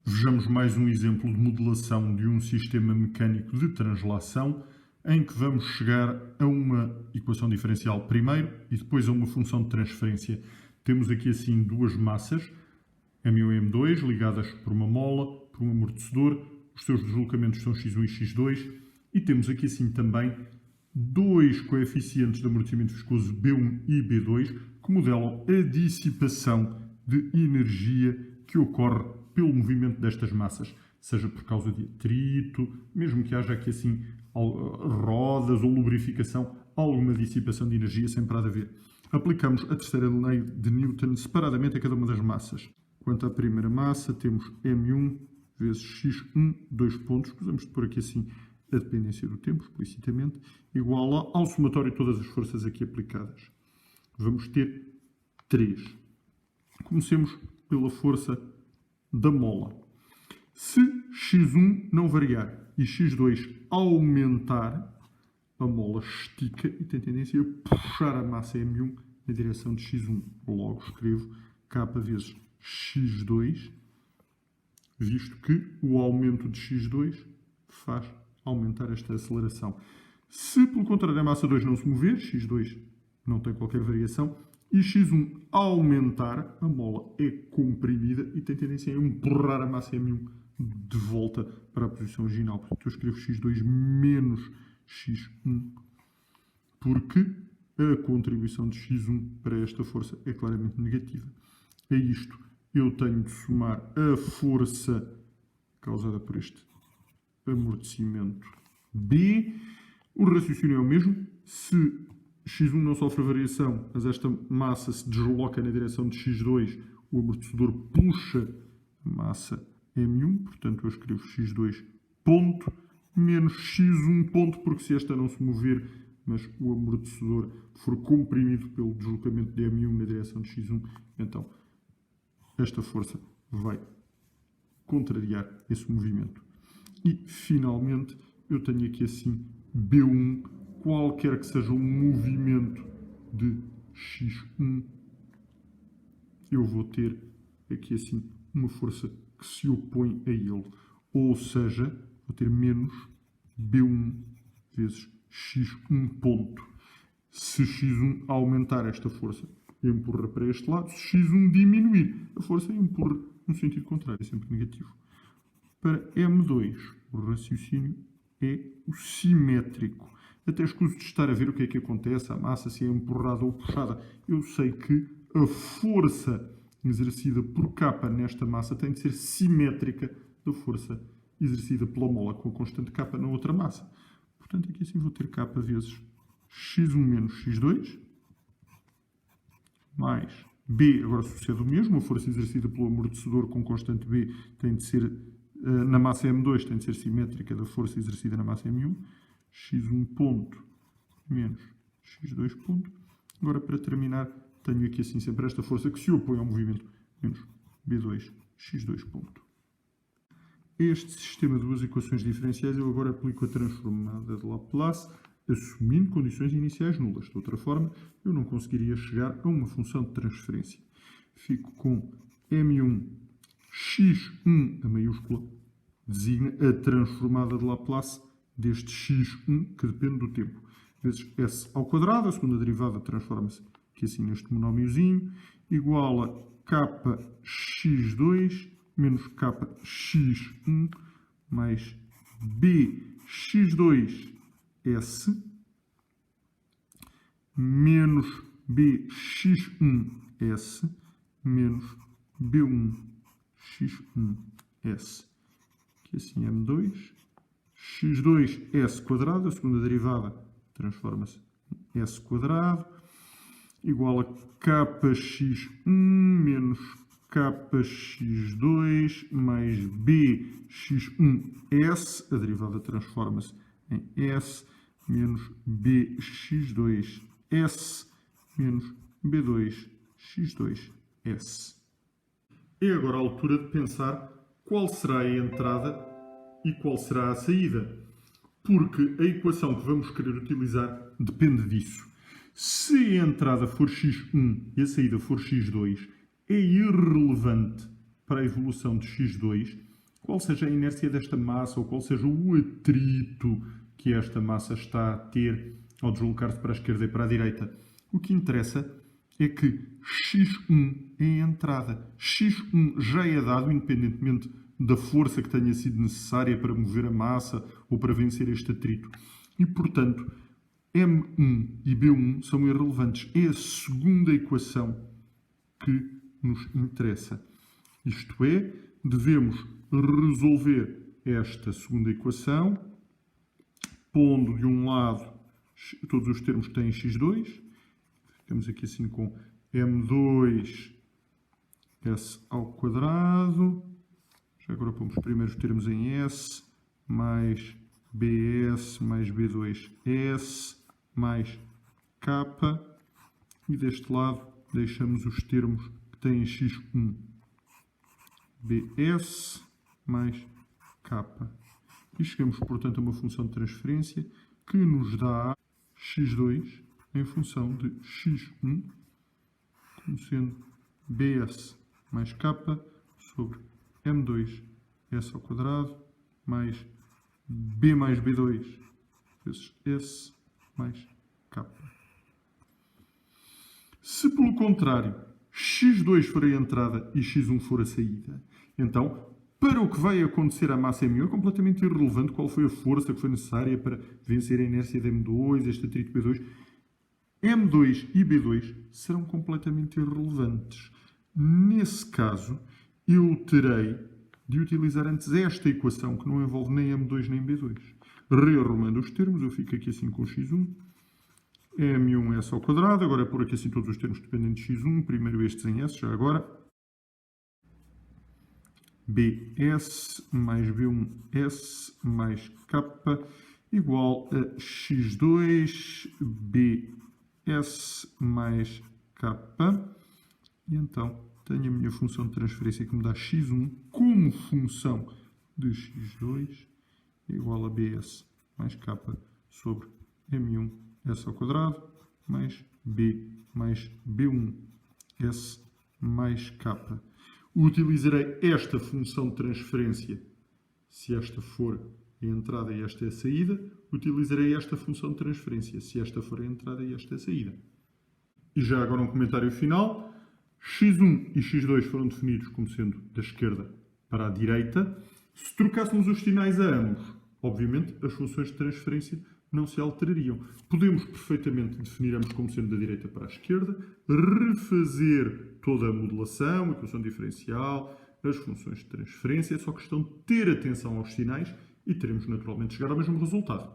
Vejamos mais um exemplo de modelação de um sistema mecânico de translação em que vamos chegar a uma equação diferencial primeiro e depois a uma função de transferência. Temos aqui assim duas massas, M1 e M2, ligadas por uma mola, por um amortecedor. Os seus deslocamentos são x1 e x2. E temos aqui assim também dois coeficientes de amortecimento viscoso B1 e B2 que modelam a dissipação de energia que ocorre pelo movimento destas massas, seja por causa de atrito, mesmo que haja aqui assim rodas ou lubrificação, alguma dissipação de energia sempre há de haver. Aplicamos a terceira lei de Newton separadamente a cada uma das massas. Quanto à primeira massa, temos M1 vezes X1, 2 pontos, usamos por aqui assim a dependência do tempo, explicitamente, igual ao somatório de todas as forças aqui aplicadas. Vamos ter 3. Comecemos pela força da mola. Se x1 não variar e x2 aumentar, a mola estica e tem tendência a puxar a massa M1 na direção de x1. Logo escrevo K vezes x2, visto que o aumento de x2 faz aumentar esta aceleração. Se, pelo contrário, a massa 2 não se mover, x2 não tem qualquer variação, e x1 aumentar, a mola é comprimida e tem tendência a empurrar a massa M1 de volta para a posição original. Portanto, eu escrevo x2 menos x1, porque a contribuição de x1 para esta força é claramente negativa. A isto eu tenho de somar a força causada por este amortecimento B. O raciocínio é o mesmo. Se x1 não sofre variação, mas esta massa se desloca na direção de x2, o amortecedor puxa a massa M1, portanto eu escrevo x2 ponto menos x1 ponto, porque se esta não se mover, mas o amortecedor for comprimido pelo deslocamento de M1 na direção de x1, então esta força vai contrariar esse movimento. E, finalmente, eu tenho aqui assim B1, qualquer que seja o movimento de x1, eu vou ter aqui assim uma força que se opõe a ele. Ou seja, vou ter menos B1 vezes x1 ponto. Se x1 aumentar, esta força empurra para este lado. Se x1 diminuir, a força empurra no sentido contrário, é sempre negativo. Para M2, o raciocínio é o simétrico. Até escuso de estar a ver o que é que acontece, a massa se é empurrada ou puxada. Eu sei que a força exercida por K nesta massa tem de ser simétrica da força exercida pela mola com a constante K na outra massa. Portanto, aqui assim vou ter K vezes x1 menos x2, mais B, agora sucede o mesmo, a força exercida pelo amortecedor com constante B tem de ser, na massa M2, tem de ser simétrica da força exercida na massa M1, x1 ponto menos x2 ponto. Agora, para terminar, tenho aqui assim sempre esta força que se opõe ao movimento, menos B2, x2 ponto. Este sistema de duas equações diferenciais eu agora aplico a transformada de Laplace, assumindo condições iniciais nulas. De outra forma, eu não conseguiria chegar a uma função de transferência. Fico com M1 x1, a maiúscula, designa a transformada de Laplace deste x1, que depende do tempo, vezes s ao quadrado, a segunda derivada transforma-se aqui assim neste monómiozinho, igual a kx2 menos kx1 mais bx2s menos bx1s menos b1x1s. Aqui assim M2, x2s quadrado, a segunda derivada transforma-se em s quadrado, igual a kx1 menos kx2 mais bx1s, a derivada transforma-se em s, menos bx2s menos b2x2s. É agora a altura de pensar qual será a entrada e qual será a saída, porque a equação que vamos querer utilizar depende disso. Se a entrada for x1 e a saída for x2, é irrelevante para a evolução de x2 qual seja a inércia desta massa ou qual seja o atrito que esta massa está a ter ao deslocar-se para a esquerda e para a direita. O que interessa é que x1 é a entrada. x1 já é dado, independentemente da força que tenha sido necessária para mover a massa ou para vencer este atrito. E, portanto, M1 e B1 são irrelevantes. É a segunda equação que nos interessa. Isto é, devemos resolver esta segunda equação, pondo de um lado todos os termos que têm x2. Ficamos aqui assim com M2 S ao quadrado. Já agora pomos primeiro os termos em S, mais BS, mais B2S, mais K. E deste lado deixamos os termos que têm x1, BS, mais K. E chegamos, portanto, a uma função de transferência que nos dá x2 em função de x1, como sendo BS mais K sobre M2 S ao quadrado mais B2 vezes S mais K. Se, pelo contrário, x2 for a entrada e x1 for a saída, então, para o que vai acontecer à massa M1 é completamente irrelevante qual foi a força que foi necessária para vencer a inércia de M2, este atrito B2. M2 e B2 serão completamente irrelevantes. Nesse caso, eu terei de utilizar antes esta equação, que não envolve nem M2 nem B2. Rearrumando os termos, eu fico aqui assim com x1, M1S ao quadrado, agora é por aqui assim todos os termos dependentes de x1, primeiro estes em S, já agora. BS mais B1S mais K igual a x2 BS mais K. E então tenho a minha função de transferência que me dá x1 como função de x2 igual a BS mais K sobre M1 S ao quadrado mais B mais B1S mais K. Utilizarei esta função de transferência, se esta for a entrada e esta é a saída. Utilizarei esta função de transferência, se esta for a entrada e esta é a saída. E já agora um comentário final. x1 e x2 foram definidos como sendo da esquerda para a direita. Se trocássemos os sinais a ambos, obviamente as funções de transferência não se alterariam. Podemos perfeitamente definir ambos como sendo da direita para a esquerda, refazer toda a modulação, a equação diferencial, as funções de transferência. É só questão de ter atenção aos sinais e teremos naturalmente de chegar ao mesmo resultado.